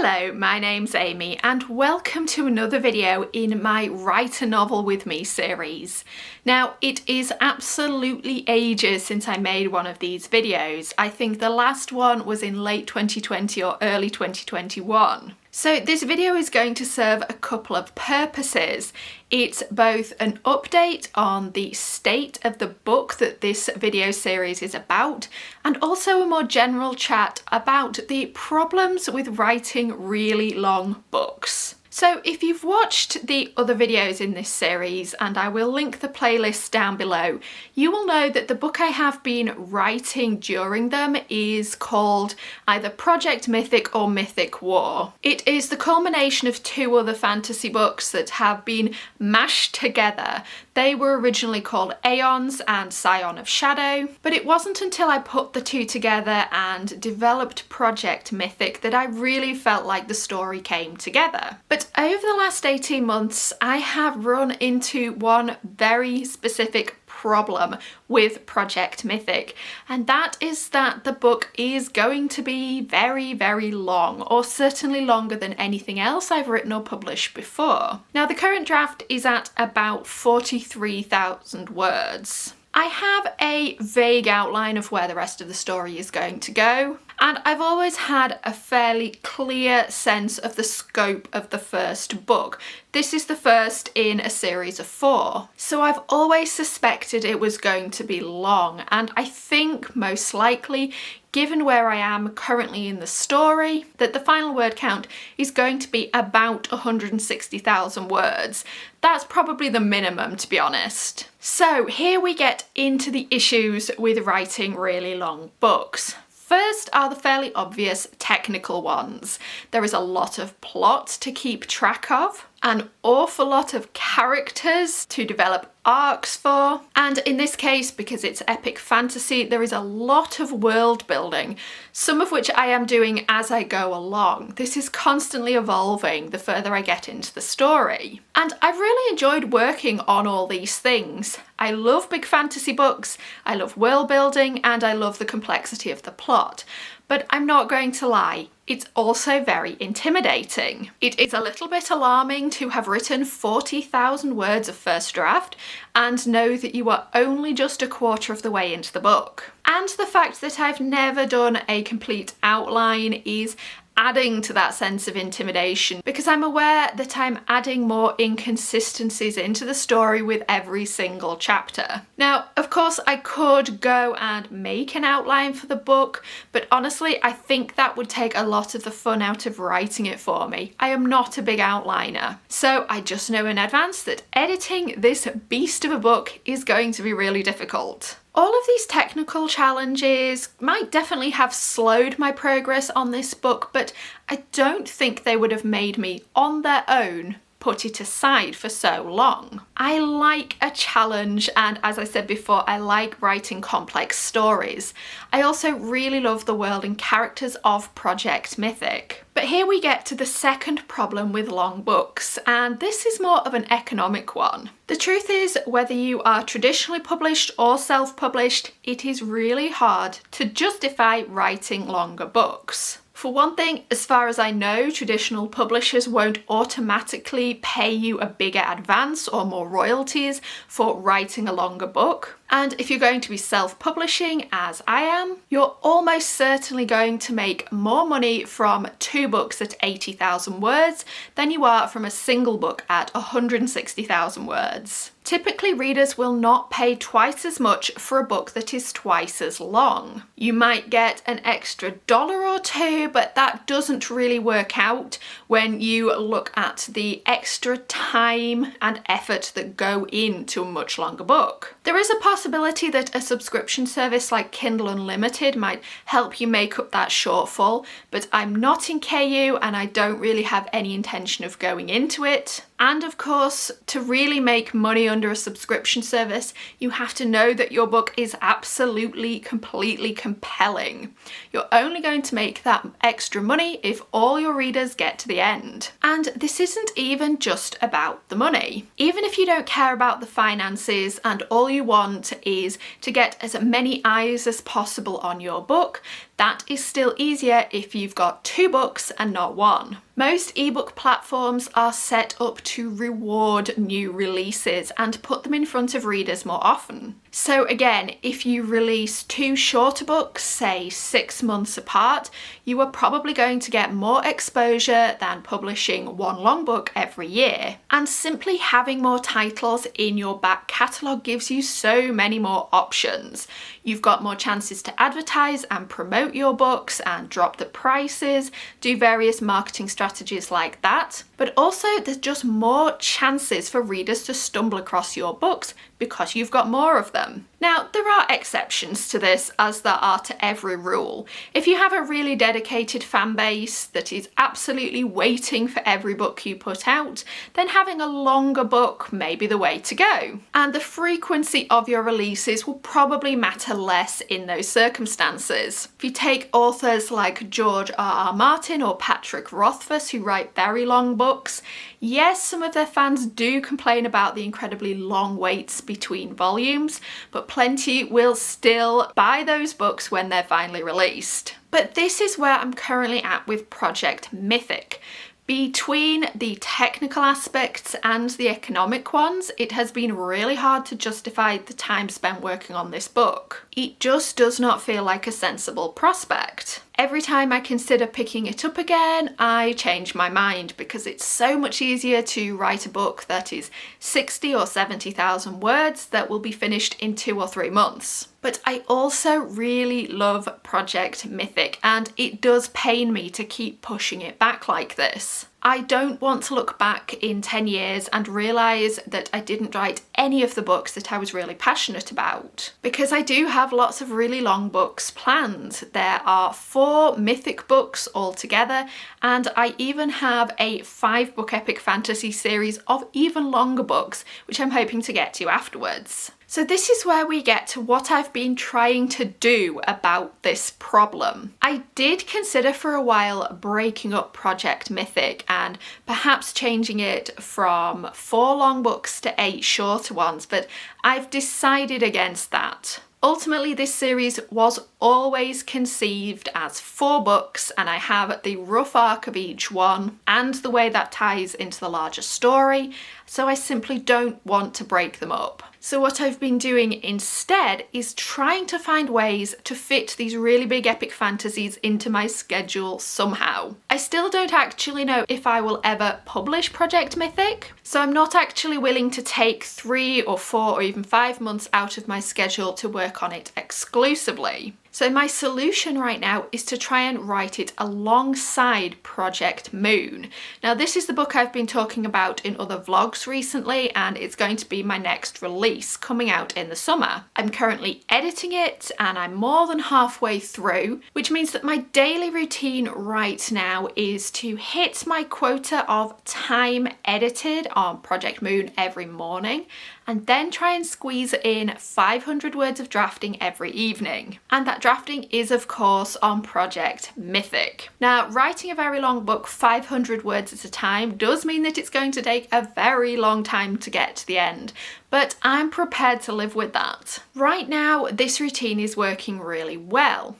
Hello, my name's Amy and welcome to another video in my Write a Novel With Me series. Now, it is absolutely ages since I made one of these videos. I think the last one was in late 2020 or early 2021. So this video is going to serve a couple of purposes. It's both an update on the state of the book that this video series is about, and also a more general chat about the problems with writing really long books. So if you've watched the other videos in this series, and I will link the playlist down below, you will know that the book I have been writing during them is called either Project Mythic or Mythic War. It is the culmination of two other fantasy books that have been mashed together. They were originally called Aeons and Scion of Shadow, but it wasn't until I put the two together and developed Project Mythic that I really felt like the story came together. But over the last 18 months, I have run into one very specific problem with Project Mythic, and that is that the book is going to be very, very long, or certainly longer than anything else I've written or published before. Now, the current draft is at about 43,000 words. I have a vague outline of where the rest of the story is going to go, and I've always had a fairly clear sense of the scope of the first book. This is the first in a series of 4, so I've always suspected it was going to be long, and I think most likely, given where I am currently in the story, that the final word count is going to be about 160,000 words. That's probably the minimum, to be honest. So here we get into the issues with writing really long books. First are the fairly obvious technical ones. There is a lot of plot to keep track of, an awful lot of characters to develop arcs for, and in this case, because it's epic fantasy, there is a lot of world building, some of which I am doing as I go along. This is constantly evolving the further I get into the story. And I've really enjoyed working on all these things. I love big fantasy books, I love world building, and I love the complexity of the plot. But I'm not going to lie, it's also very intimidating. It is a little bit alarming to have written 40,000 words of first draft and know that you are only just a quarter of the way into the book. And the fact that I've never done a complete outline is adding to that sense of intimidation, because I'm aware that I'm adding more inconsistencies into the story with every single chapter. Now, of course, I could go and make an outline for the book, but honestly, I think that would take a lot of the fun out of writing it for me. I am not a big outliner, so I just know in advance that editing this beast of a book is going to be really difficult. All of these technical challenges might definitely have slowed my progress on this book, but I don't think they would have made me, on their own, put it aside for so long. I like a challenge, and as I said before, I like writing complex stories. I also really love the world and characters of Project Mythic. But here we get to the second problem with long books, and this is more of an economic one. The truth is, whether you are traditionally published or self-published, it is really hard to justify writing longer books. For one thing, as far as I know, traditional publishers won't automatically pay you a bigger advance or more royalties for writing a longer book. And if you're going to be self-publishing, as I am, you're almost certainly going to make more money from 2 books at 80,000 words than you are from a single book at 160,000 words. Typically, readers will not pay twice as much for a book that is twice as long. You might get an extra $1 or 2, but that doesn't really work out when you look at the extra time and effort that go into a much longer book. There is a possibility that a subscription service like Kindle Unlimited might help you make up that shortfall, but I'm not in KU and I don't really have any intention of going into it. And of course, to really make money under a subscription service, you have to know that your book is absolutely, completely compelling. You're only going to make that extra money if all your readers get to the end. And this isn't even just about the money. Even if you don't care about the finances and all you want is to get as many eyes as possible on your book, That is still easier if you've got 2 books and not 1. Most ebook platforms are set up to reward new releases and put them in front of readers more often. So again, if you release 2 shorter books, say 6 months apart, you are probably going to get more exposure than publishing 1 long book every year. And simply having more titles in your back catalogue gives you so many more options. You've got more chances to advertise and promote your books and drop the prices, do various marketing strategies like that. But also there's just more chances for readers to stumble across your books because you've got more of them. Now, there are exceptions to this, as there are to every rule. If you have a really dedicated fan base that is absolutely waiting for every book you put out, then having a longer book may be the way to go. And the frequency of your releases will probably matter less in those circumstances. If you take authors like George R.R. Martin or Patrick Rothfuss, who write very long books, yes, some of their fans do complain about the incredibly long waits between volumes, but plenty will still buy those books when they're finally released. But this is where I'm currently at with Project Mythic. Between the technical aspects and the economic ones, it has been really hard to justify the time spent working on this book. It just does not feel like a sensible prospect. Every time I consider picking it up again, I change my mind because it's so much easier to write a book that is 60 or 70,000 words that will be finished in 2 or 3 months. But I also really love Project Mythic, and it does pain me to keep pushing it back like this. I don't want to look back in 10 years and realise that I didn't write any of the books that I was really passionate about. Because I do have lots of really long books planned. There are 4 mythic books altogether, and I even have a 5-book epic fantasy series of even longer books, which I'm hoping to get to afterwards. So this is where we get to what I've been trying to do about this problem. I did consider for a while breaking up Project Mythic and perhaps changing it from 4 long books to 8 shorter ones, but I've decided against that. Ultimately, this series was always conceived as 4 books, and I have the rough arc of each one and the way that ties into the larger story, so I simply don't want to break them up. So what I've been doing instead is trying to find ways to fit these really big epic fantasies into my schedule somehow. I still don't actually know if I will ever publish Project Mythic, so I'm not actually willing to take 3 or 4 or even 5 months out of my schedule to work on it exclusively. So my solution right now is to try and write it alongside Project Moon. Now this is the book I've been talking about in other vlogs recently, and it's going to be my next release coming out in the summer. I'm currently editing it and I'm more than halfway through, which means that my daily routine right now is to hit my quota of time edited on Project Moon every morning, and then try and squeeze in 500 words of drafting every evening. And that drafting is of course on Project Mythic. Now, writing a very long book 500 words at a time does mean that it's going to take a very long time to get to the end, but I'm prepared to live with that. Right now, this routine is working really well.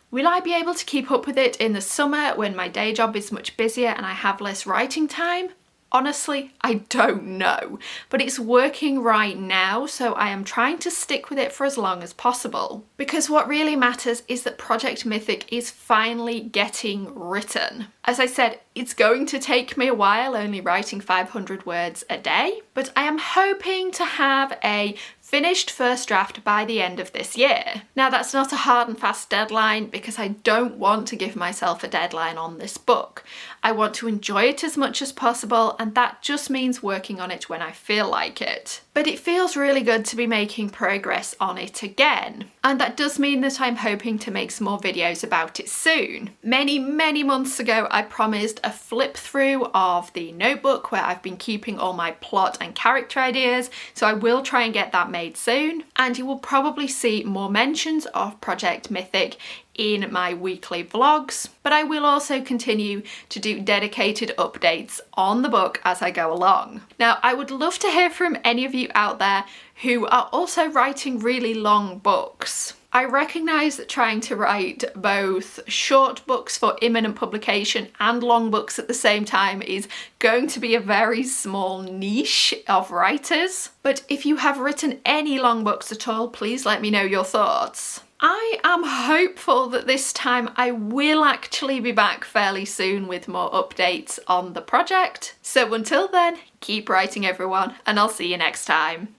Will I be able to keep up with it in the summer when my day job is much busier and I have less writing time? Honestly, I don't know, but it's working right now, so I am trying to stick with it for as long as possible. Because what really matters is that Project Mythic is finally getting written. As I said, it's going to take me a while, only writing 500 words a day, but I am hoping to have a finished first draft by the end of this year. Now that's not a hard and fast deadline because I don't want to give myself a deadline on this book. I want to enjoy it as much as possible, and that just means working on it when I feel like it. But it feels really good to be making progress on it again. And that does mean that I'm hoping to make some more videos about it soon. Many months ago, I promised a flip through of the notebook where I've been keeping all my plot and character ideas, so I will try and get that made soon. And you will probably see more mentions of Project Mythic in my weekly vlogs, but I will also continue to do dedicated updates on the book as I go along. Now, I would love to hear from any of you out there who are also writing really long books. I recognise that trying to write both short books for imminent publication and long books at the same time is going to be a very small niche of writers. But if you have written any long books at all, please let me know your thoughts. I am hopeful that this time I will actually be back fairly soon with more updates on the project. So until then, keep writing everyone, and I'll see you next time.